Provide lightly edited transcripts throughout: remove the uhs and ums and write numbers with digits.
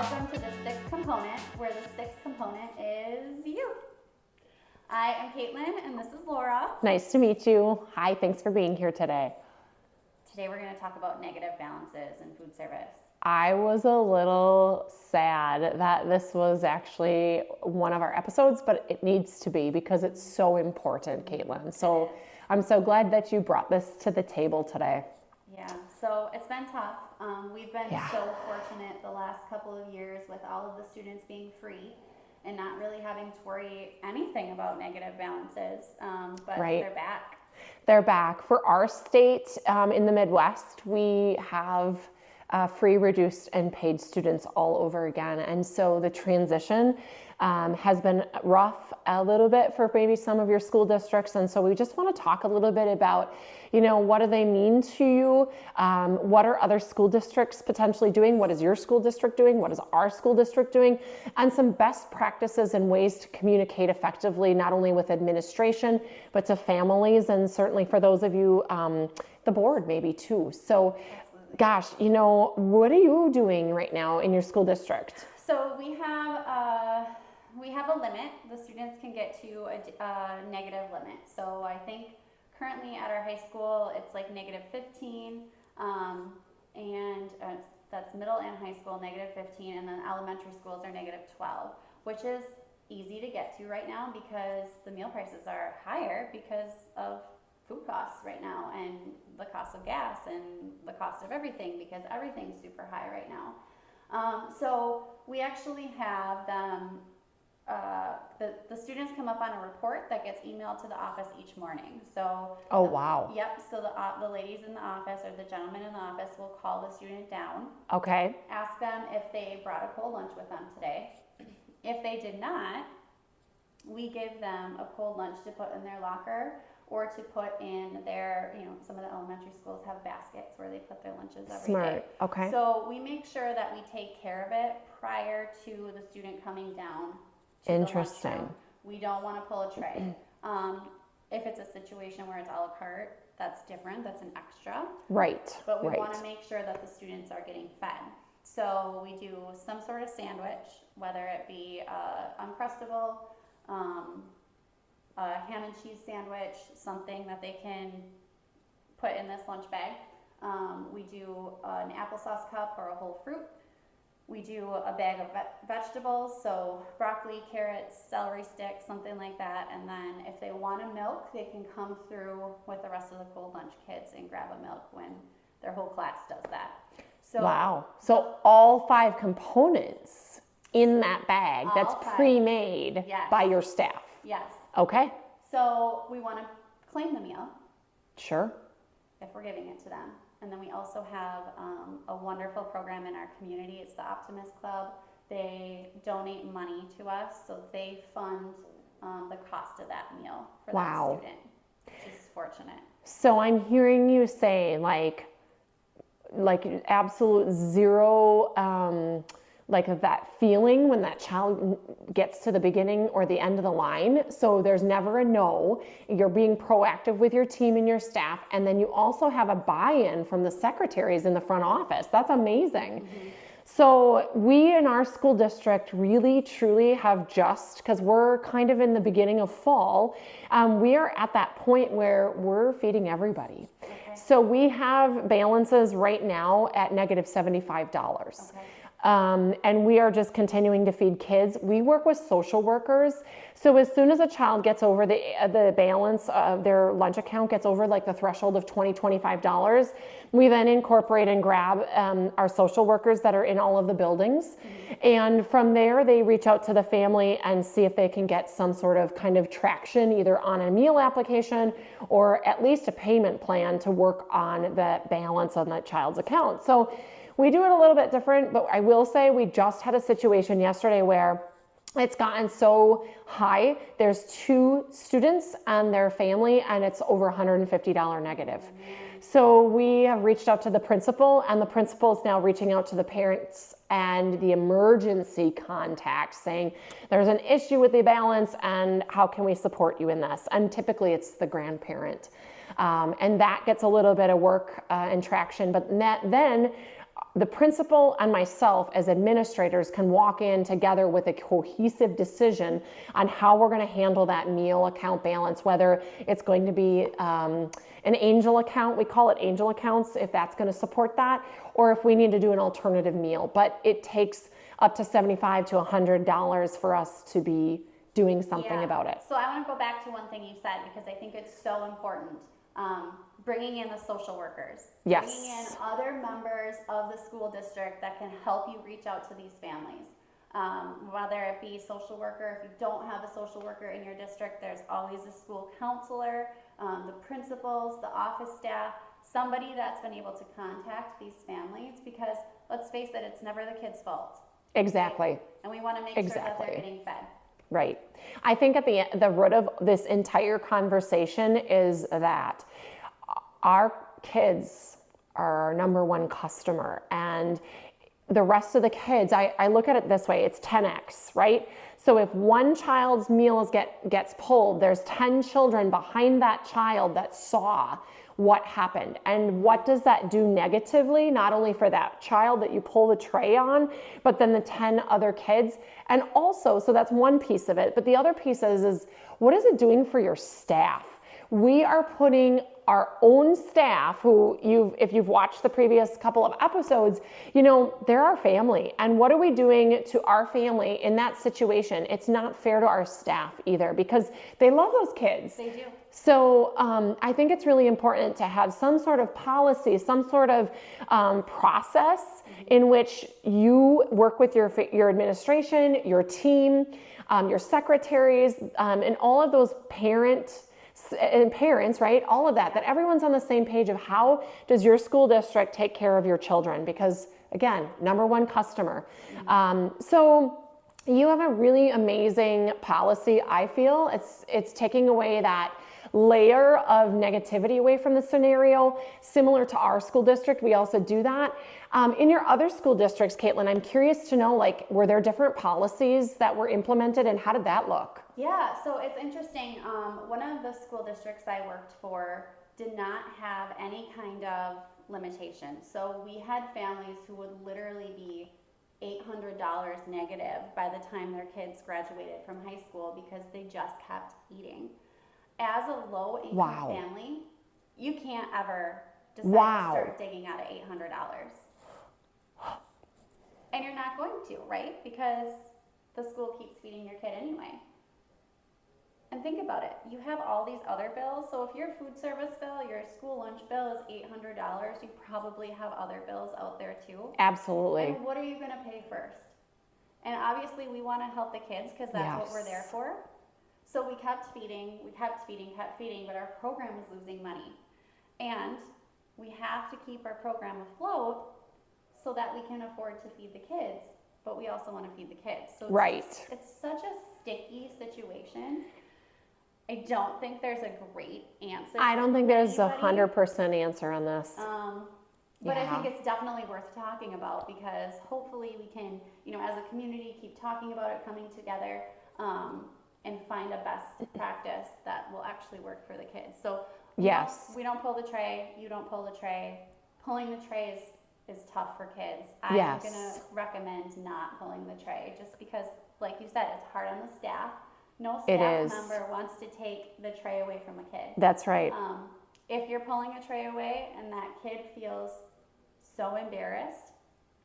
Welcome to the sixth component, where the sixth component is you. I am Kaitlin, and this is Laura. Nice to meet you. Hi, thanks for being here today. Today we're going to talk about negative balances in food service. I was a little sad that this was actually one of our episodes, but it needs to be because it's so important, Kaitlin. So I'm so glad that you brought this to the table today. Yeah, so it's been tough. We've been so fortunate the last couple of years with all of the students being free and not really having to worry anything about negative balances, but they're back. They're back. For our state in the Midwest, we have free, reduced, and paid students all over again. And so the transition has been rough a little bit for maybe some of your school districts. And so we just want to talk a little bit about, what do they mean to you? What are other school districts potentially doing? What is your school district doing? What is our school district doing? And some best practices and ways to communicate effectively, not only with administration, but to families, and certainly for those of you, the board maybe too. So gosh, what are you doing right now in your school district? So we have a limit. The students can get to a negative limit. So I think currently at our high school, it's like negative 15, and that's middle and high school, negative 15, and then elementary schools are negative 12, which is easy to get to right now because the meal prices are higher because of food costs right now, and the cost of gas, and the cost of everything, because everything's super high right now. So we actually have them, the students come up on a report that gets emailed to the office each morning. So wow. Yep. So the ladies in the office or the gentlemen in the office will call the student down. Okay. Ask them if they brought a cold lunch with them today. If they did not, we give them a cold lunch to put in their locker, or to put in their, some of the elementary schools have baskets where they put their lunches every day. Smart, okay. So we make sure that we take care of it prior to the student coming down to Interesting. the lunchroom. We don't want to pull a tray. If it's a situation where it's a la carte, that's different, that's an extra. Right, But we want to make sure that the students are getting fed. So we do some sort of sandwich, whether it be Uncrustable, a ham and cheese sandwich, something that they can put in this lunch bag. We do an applesauce cup or a whole fruit. We do a bag of vegetables, so broccoli, carrots, celery sticks, something like that. And then if they want a milk, they can come through with the rest of the cold lunch kids and grab a milk when their whole class does that. So, wow. So all 5 components in that bag that's pre-made by your staff. Yes. Okay. So we want to claim the meal. Sure. If we're giving it to them. And then we also have a wonderful program in our community. It's the Optimist Club. They donate money to us, so they fund the cost of that meal for that student, which is fortunate. So I'm hearing you say like absolute zero, like that feeling when that child gets to the beginning or the end of the line. So there's never a no. You're being proactive with your team and your staff. And then you also have a buy-in from the secretaries in the front office. That's amazing. Mm-hmm. So we in our school district really, truly have because we're kind of in the beginning of fall, we are at that point where we're feeding everybody. Okay. So we have balances right now at negative $75. Okay. And we are just continuing to feed kids. We work with social workers. So as soon as a child gets over the balance of their lunch account gets over like the threshold of $20, $25, we then incorporate and grab our social workers that are in all of the buildings. Mm-hmm. And from there, they reach out to the family and see if they can get some sort of kind of traction, either on a meal application or at least a payment plan to work on the balance on that child's account. So we do it a little bit different, but I will say we just had a situation yesterday where it's gotten so high. There's 2 students and their family, and it's over $150 negative. So we have reached out to the principal, and the principal is now reaching out to the parents and the emergency contact saying there's an issue with the balance and how can we support you in this? And typically it's the grandparent. And that gets a little bit of work and traction, but then the principal and myself as administrators can walk in together with a cohesive decision on how we're going to handle that meal account balance, whether it's going to be an angel account, we call it angel accounts, if that's going to support that, or if we need to do an alternative meal. But it takes up to $75 to $100 for us to be doing something about it. So I want to go back to one thing you said, because I think it's so important. Bringing in the social workers, yes, bringing in other members of the school district that can help you reach out to these families. Whether it be social worker, if you don't have a social worker in your district, there's always a school counselor, the principals, the office staff, somebody that's been able to contact these families, because let's face it, it's never the kid's fault. Exactly. Right? And we want to make sure that they're getting fed. Right. I think at the root of this entire conversation is that our kids are our number one customer, and the rest of the kids, I look at it this way, it's 10x, right? So if one child's meals gets pulled, there's 10 children behind that child that saw what happened. And what does that do negatively, not only for that child that you pull the tray on, but then the 10 other kids. And also, so that's one piece of it, but the other piece is what is it doing for your staff? We are putting our own staff, who if you've watched the previous couple of episodes, they're our family. And what are we doing to our family in that situation? It's not fair to our staff either, because they love those kids. They do. So I think it's really important to have some sort of policy, some sort of process in which you work with your administration, your team, your secretaries, and all of those parents, right? All of that everyone's on the same page of how does your school district take care of your children? Because again, number one customer. So you have a really amazing policy. I feel it's taking away that layer of negativity away from the scenario. Similar to our school district, we also do that. In your other school districts, Kaitlin, I'm curious to know, were there different policies that were implemented, and how did that look? Yeah, so it's interesting. One of the school districts I worked for did not have any kind of limitation. So we had families who would literally be $800 negative by the time their kids graduated from high school, because they just kept eating. As a low-income family, you can't ever decide to start digging out of $800. And you're not going to, right? Because the school keeps feeding your kid anyway. And think about it. You have all these other bills. So if your food service bill, your school lunch bill is $800, you probably have other bills out there too. Absolutely. And what are you going to pay first? And obviously we want to help the kids, because that's what we're there for. So we kept feeding, but our program was losing money. And we have to keep our program afloat so that we can afford to feed the kids, but we also want to feed the kids. So it's such a sticky situation. I don't think there's a great answer. I don't think there's 100% answer on this. But I think it's definitely worth talking about, because hopefully we can, as a community, keep talking about it, coming together, and find a best practice that will actually work for the kids. So we don't pull the tray, you don't pull the tray. Pulling the tray is tough for kids. I'm going to recommend not pulling the tray, just because, like you said, it's hard on the staff. No staff member wants to take the tray away from a kid. That's right. If you're pulling a tray away and that kid feels so embarrassed,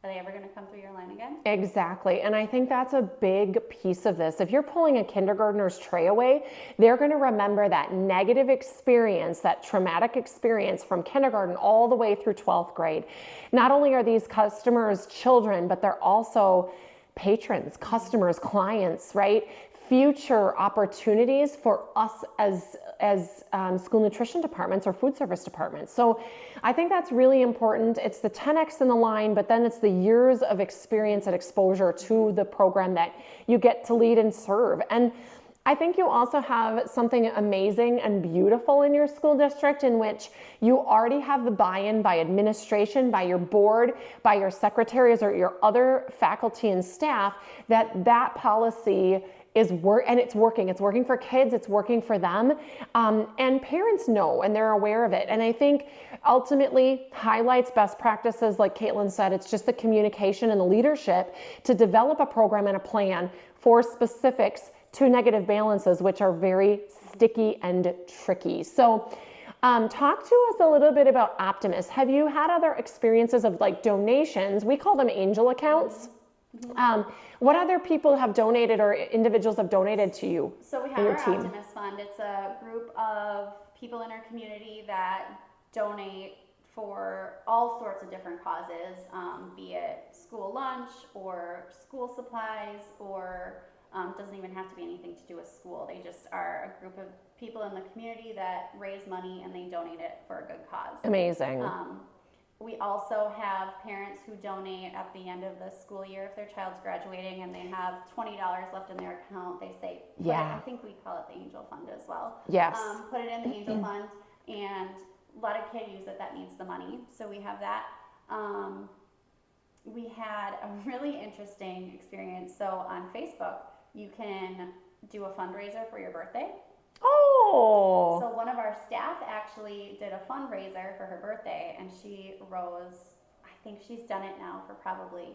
are they ever going to come through your line again? Exactly. And I think that's a big piece of this. If you're pulling a kindergartner's tray away, they're going to remember that negative experience, that traumatic experience from kindergarten all the way through 12th grade. Not only are these customers children, but they're also patrons, customers, clients, right? Future opportunities for us as school nutrition departments or food service departments. So I think that's really important. It's the 10x in the line, but then it's the years of experience and exposure to the program that you get to lead and serve. And I think you also have something amazing and beautiful in your school district, in which you already have the buy-in by administration, by your board, by your secretaries or your other faculty and staff, that policy is and it's working. It's working for kids, it's working for them. And parents know and they're aware of it. And I think ultimately highlights best practices, like Kaitlin said, it's just the communication and the leadership to develop a program and a plan for specifics to negative balances, which are very sticky and tricky. So talk to us a little bit about Optimus. Have you had other experiences of like donations? We call them angel accounts. What other people have donated or individuals have donated to you? So we have our Optimus Fund. It's a group of people in our community that donate for all sorts of different causes, be it school lunch or school supplies, or doesn't even have to be anything to do with school. They just are a group of people in the community that raise money and they donate it for a good cause. Amazing. We also have parents who donate at the end of the school year if their child's graduating and they have $20 left in their account. They say, I think we call it the Angel Fund as well. Yes. Put it in the Angel Fund and let a kid use it that needs the money. So we have that. We had a really interesting experience. So on Facebook, you can do a fundraiser for your birthday. Oh. So one of our staff actually did a fundraiser for her birthday, and she rose, I think she's done it now for probably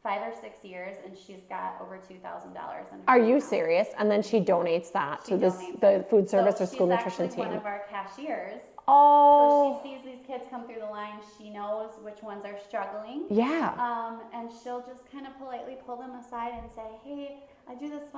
5 or 6 years, and she's got over $2,000 in her Are you account. serious? And then she donates that to the food service or school nutrition team. She's actually one of our cashiers. Oh. So she sees these kids come through the line. She knows which ones are struggling. Yeah. And she'll just kind of politely pull them aside and say, hey, I do this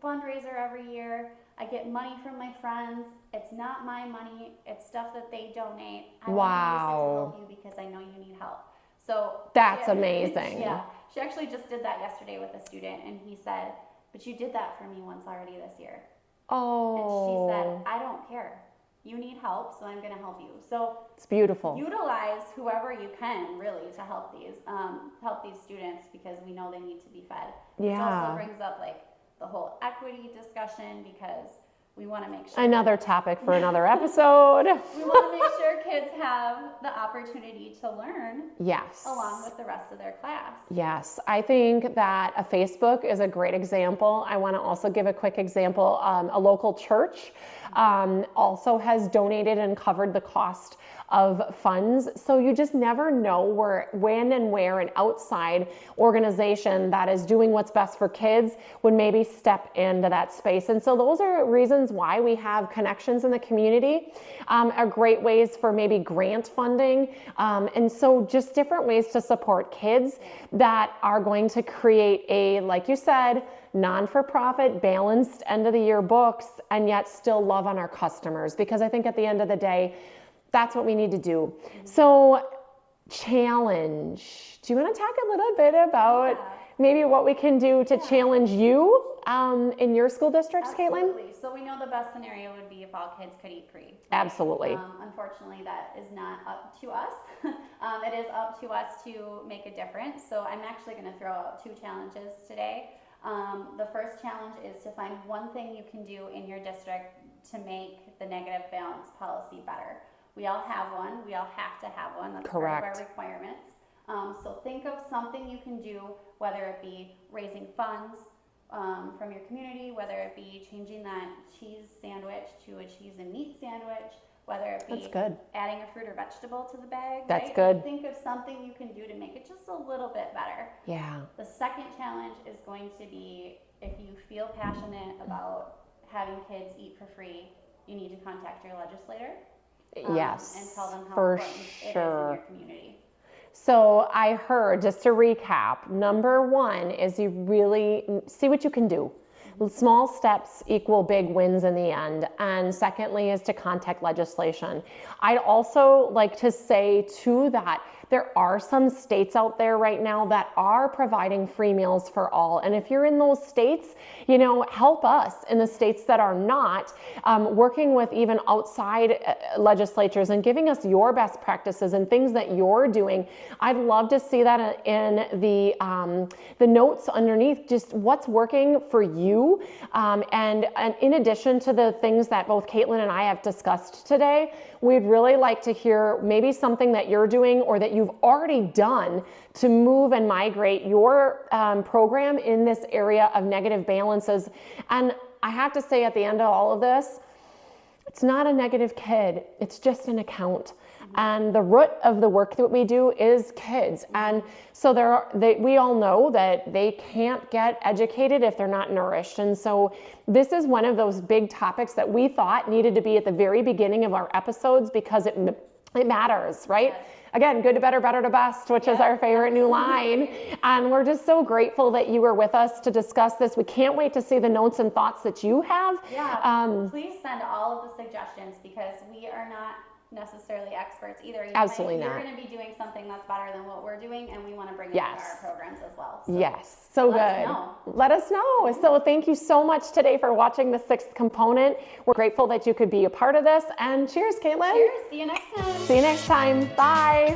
fundraiser every year. I get money from my friends. It's not my money. It's stuff that they donate. I want to use it to help you because I know you need help. So that's amazing. Yeah. She actually just did that yesterday with a student, and he said, but you did that for me once already this year. Oh. And she said, I don't care. You need help, so I'm going to help you. So it's beautiful. Utilize whoever you can, really, to help these students because we know they need to be fed. Yeah. Which also brings up like the whole equity discussion because we want to make sure another topic for another episode. We want to make sure kids have the opportunity to learn. Yes. Along with the rest of their class. Yes, I think that a Facebook is a great example. I want to also give a quick example. A local church also has donated and covered the cost of funds. So you just never know when and where an outside organization that is doing what's best for kids would maybe step into that space. And so those are reasons why we have connections in the community, are great ways for maybe grant funding. And so just different ways to support kids that are going to create a, like you said, non-for-profit, balanced end of the year books, and yet still love on our customers. Because I think at the end of the day, that's what we need to do. So challenge. Do you want to talk a little bit about maybe what we can do to challenge you in your school districts, Kaitlin? Absolutely. So we know the best scenario would be if all kids could eat free. Absolutely. Unfortunately, that is not up to us. It is up to us to make a difference. So I'm actually going to throw out 2 challenges today. The first challenge is to find one thing you can do in your district to make the negative balance policy better. We all have one. We all have to have one. That's correct. Part of our requirements. So think of something you can do, whether it be raising funds from your community, whether it be changing that cheese sandwich to a cheese and meat sandwich, whether it be adding a fruit or vegetable to the bag. That's right? good. Think of something you can do to make it just a little bit better. Yeah. The second challenge is going to be if you feel passionate about having kids eat for free, you need to contact your legislator. Yes, and tell them how for important it is in sure. your community. So I heard, just to recap, number 1 is you really see what you can do. Small steps equal big wins in the end. And secondly is to contact legislation. I'd also like to say too that there are some states out there right now that are providing free meals for all. And if you're in those states, help us in the states that are not, working with even outside legislatures and giving us your best practices and things that you're doing. I'd love to see that in the notes underneath, just what's working for you you. And in addition to the things that both Kaitlin and I have discussed today, we'd really like to hear maybe something that you're doing or that you've already done to move and migrate your program in this area of negative balances. And I have to say at the end of all of this, it's not a negative kid, it's just an account. And the root of the work that we do is kids. And so we all know that they can't get educated if they're not nourished. And so this is one of those big topics that we thought needed to be at the very beginning of our episodes because it matters, right? Yes. Again, good to better, better to best, which is our favorite new line. And we're just so grateful that you were with us to discuss this. We can't wait to see the notes and thoughts that you have. Yeah, please send all of the suggestions because we are not necessarily experts either. Absolutely You're not. going to be doing something that's better than what we're doing, and we want to bring it to our programs as well. So yes, so let good. us know. Let us know. So thank you so much today for watching the 6th component. We're grateful that you could be a part of this. And cheers, Kaitlin. Cheers. See you next time. See you next time. Bye.